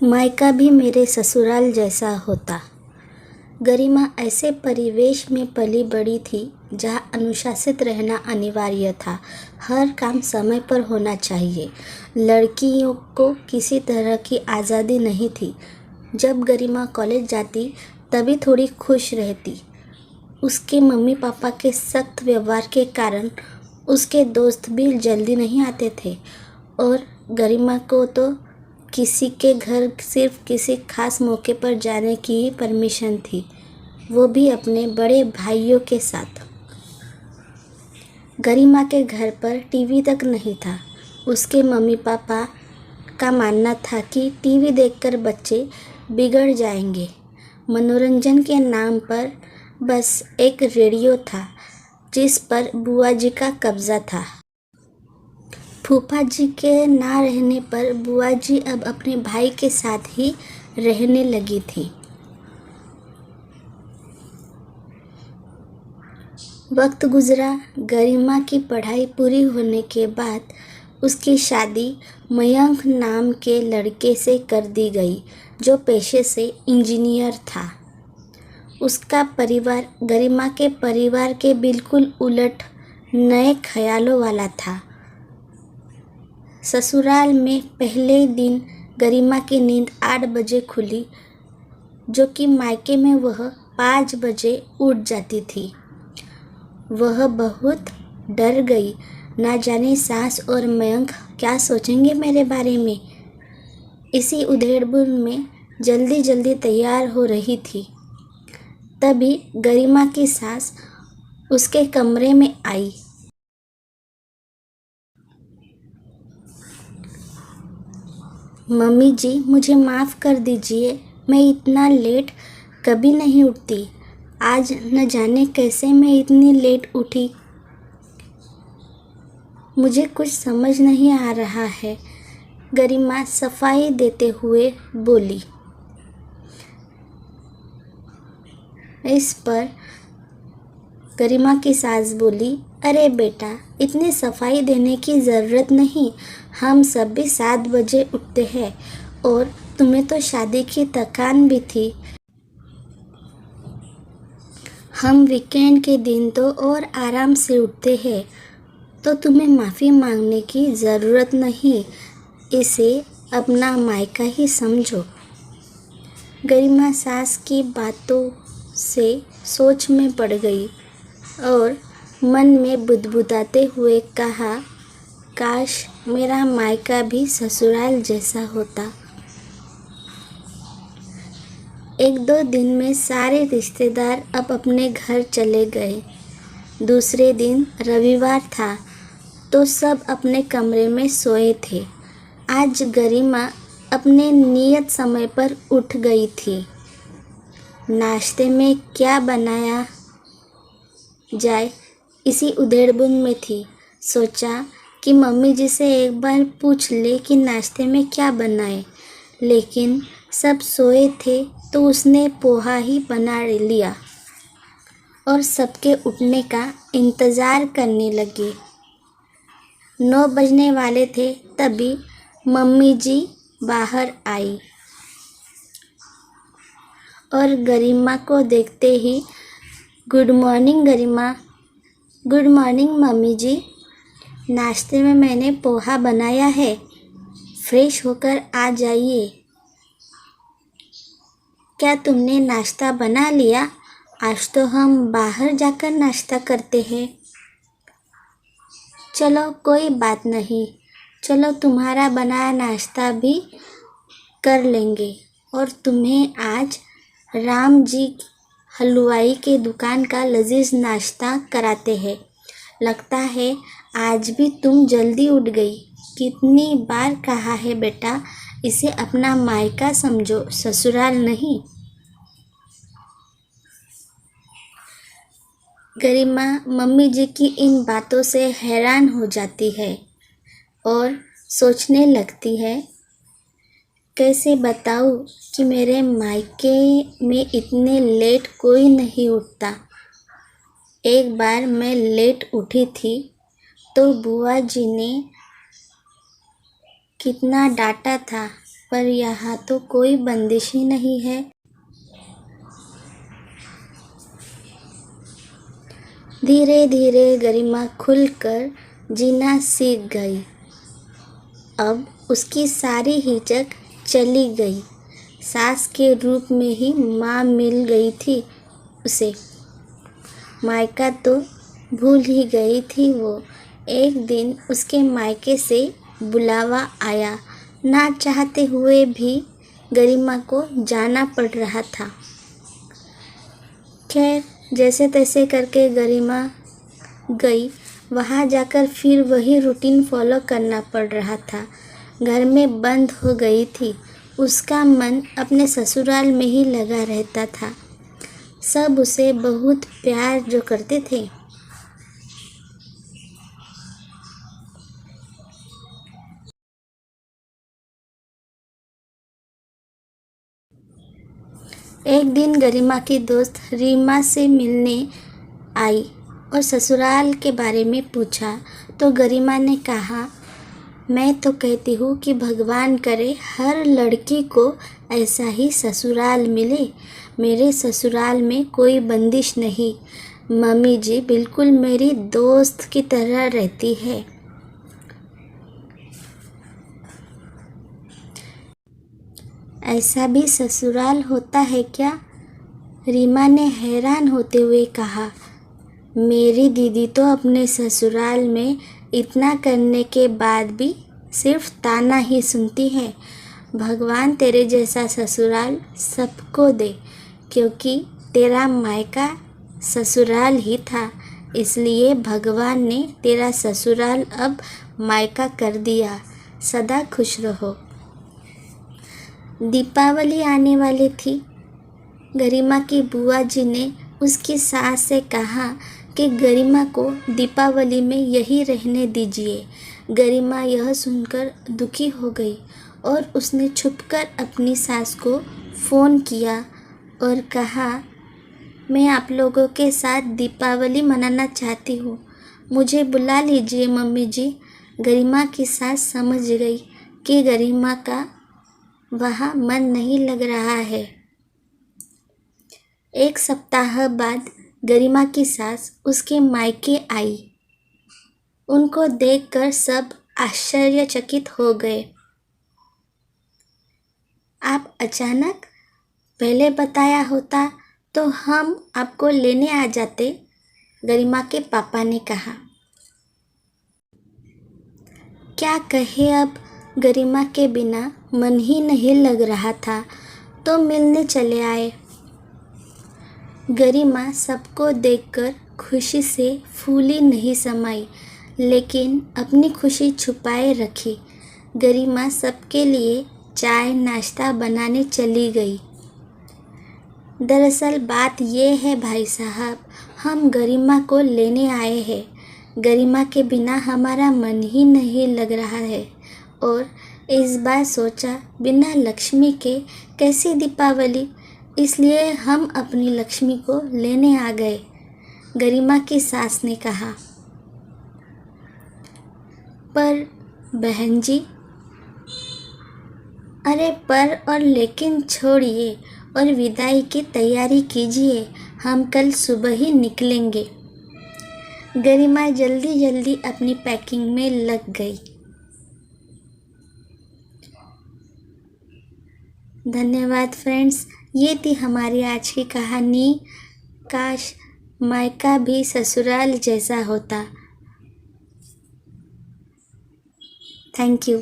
मायका भी मेरे ससुराल जैसा होता। गरिमा ऐसे परिवेश में पली बड़ी थी जहाँ अनुशासित रहना अनिवार्य था। हर काम समय पर होना चाहिए। लड़कियों को किसी तरह की आज़ादी नहीं थी। जब गरिमा कॉलेज जाती तभी थोड़ी खुश रहती। उसके मम्मी पापा के सख्त व्यवहार के कारण उसके दोस्त भी जल्दी नहीं आते थे और गरिमा को तो किसी के घर सिर्फ किसी खास मौके पर जाने की ही परमिशन थी, वो भी अपने बड़े भाइयों के साथ। गरिमा के घर पर टीवी तक नहीं था। उसके मम्मी पापा का मानना था कि टीवी देखकर बच्चे बिगड़ जाएंगे। मनोरंजन के नाम पर बस एक रेडियो था जिस पर बुआ जी का कब्जा था। फूफा जी के ना रहने पर बुआ जी अब अपने भाई के साथ ही रहने लगी थी। वक्त गुजरा। गरिमा की पढ़ाई पूरी होने के बाद उसकी शादी मयंक नाम के लड़के से कर दी गई जो पेशे से इंजीनियर था। उसका परिवार गरिमा के परिवार के बिल्कुल उलट नए ख्यालों वाला था। ससुराल में पहले दिन गरिमा की नींद 8 बजे खुली, जो कि मायके में वह 5 बजे उठ जाती थी। वह बहुत डर गई। ना जाने सास और मयंक क्या सोचेंगे मेरे बारे में। इसी उधेड़-बुन में जल्दी जल्दी तैयार हो रही थी। तभी गरिमा की सास उसके कमरे में आई। मम्मी जी, मुझे माफ़ कर दीजिए, मैं इतना लेट कभी नहीं उठती। आज न जाने कैसे मैं इतनी लेट उठी। मुझे कुछ समझ नहीं आ रहा है, गरिमा सफाई देते हुए बोली। इस पर गरिमा की सास बोली, अरे बेटा, इतनी सफाई देने की ज़रूरत नहीं। हम सब भी 7 बजे उठते हैं और तुम्हें तो शादी की थकान भी थी। हम वीकेंड के दिन तो और आराम से उठते हैं, तो तुम्हें माफ़ी मांगने की ज़रूरत नहीं। इसे अपना मायका ही समझो। गरिमा सास की बातों से सोच में पड़ गई और मन में बुदबुदाते हुए कहा, काश मेरा मायका भी ससुराल जैसा होता। 1-2 दिन में सारे रिश्तेदार अब अपने घर चले गए। दूसरे दिन रविवार था तो सब अपने कमरे में सोए थे। आज गरिमा अपने नियत समय पर उठ गई थी। नाश्ते में क्या बनाया जाए, इसी उधेड़-बुन में थी। सोचा कि मम्मी जी से एक बार पूछ ले कि नाश्ते में क्या बनाए, लेकिन सब सोए थे तो उसने पोहा ही बना लिया और सबके उठने का इंतज़ार करने लगी। 9 बजने वाले थे तभी मम्मी जी बाहर आई और गरिमा को देखते ही, गुड मॉर्निंग गरिमा। गुड मॉर्निंग मम्मी जी, नाश्ते में मैंने पोहा बनाया है, फ्रेश होकर आ जाइए। क्या तुमने नाश्ता बना लिया? आज तो हम बाहर जाकर नाश्ता करते हैं। चलो कोई बात नहीं, चलो तुम्हारा बनाया नाश्ता भी कर लेंगे और तुम्हें आज राम जी हलवाई के दुकान का लजीज नाश्ता कराते हैं। लगता है आज भी तुम जल्दी उठ गई। कितनी बार कहा है बेटा, इसे अपना मायका समझो, ससुराल नहीं। गरिमा मम्मी जी की इन बातों से हैरान हो जाती है और सोचने लगती है, कैसे बताऊँ कि मेरे मायके में इतने लेट कोई नहीं उठता। एक बार मैं लेट उठी थी तो बुआ जी ने कितना डांटा था। पर यहाँ तो कोई बंदिश ही नहीं है। धीरे धीरे गरिमा खुलकर जीना सीख गई। अब उसकी सारी हिचक चली गई। सास के रूप में ही माँ मिल गई थी उसे। मायका तो भूल ही गई थी वो। एक दिन उसके मायके से बुलावा आया। ना चाहते हुए भी गरिमा को जाना पड़ रहा था। खैर, जैसे तैसे करके गरिमा गई। वहाँ जाकर फिर वही रूटीन फॉलो करना पड़ रहा था। घर में बंद हो गई थी। उसका मन अपने ससुराल में ही लगा रहता था। सब उसे बहुत प्यार जो करते थे। एक दिन गरिमा की दोस्त रीमा से मिलने आई और ससुराल के बारे में पूछा तो गरिमा ने कहा, मैं तो कहती हूँ कि भगवान करे हर लड़की को ऐसा ही ससुराल मिले। मेरे ससुराल में कोई बंदिश नहीं। मम्मी जी बिल्कुल मेरी दोस्त की तरह रहती है। ऐसा भी ससुराल होता है क्या? रीमा ने हैरान होते हुए कहा। मेरी दीदी तो अपने ससुराल में इतना करने के बाद भी सिर्फ ताना ही सुनती है। भगवान तेरे जैसा ससुराल सबको दे, क्योंकि तेरा मायका ससुराल ही था, इसलिए भगवान ने तेरा ससुराल अब मायका कर दिया। सदा खुश रहो। दीपावली आने वाली थी। गरिमा की बुआ जी ने उसकी सास से कहा कि गरिमा को दीपावली में यहीं रहने दीजिए। गरिमा यह सुनकर दुखी हो गई और उसने छुपकर अपनी सास को फ़ोन किया और कहा, मैं आप लोगों के साथ दीपावली मनाना चाहती हूँ, मुझे बुला लीजिए मम्मी जी। गरिमा की सास समझ गई कि गरिमा का वहाँ मन नहीं लग रहा है। एक सप्ताह बाद गरिमा की सास उसके मायके आई। उनको देखकर सब आश्चर्यचकित हो गए। आप अचानक? पहले बताया होता तो हम आपको लेने आ जाते, गरिमा के पापा ने कहा। क्या कहे अब, गरिमा के बिना मन ही नहीं लग रहा था, तो मिलने चले आए। गरिमा सबको देखकर खुशी से फूली नहीं समाई, लेकिन अपनी खुशी छुपाए रखी। गरिमा सबके लिए चाय नाश्ता बनाने चली गई। दरअसल बात ये है भाई साहब, हम गरिमा को लेने आए हैं। गरिमा के बिना हमारा मन ही नहीं लग रहा है और इस बार सोचा बिना लक्ष्मी के कैसी दीपावली, इसलिए हम अपनी लक्ष्मी को लेने आ गए, गरिमा की सास ने कहा। पर बहन जी, अरे पर और लेकिन छोड़िए और विदाई की तैयारी कीजिए, हम कल सुबह ही निकलेंगे। गरिमा जल्दी जल्दी अपनी पैकिंग में लग गई। धन्यवाद फ्रेंड्स, ये थी हमारी आज की कहानी। काश मायका भी ससुराल जैसा होता। Thank you.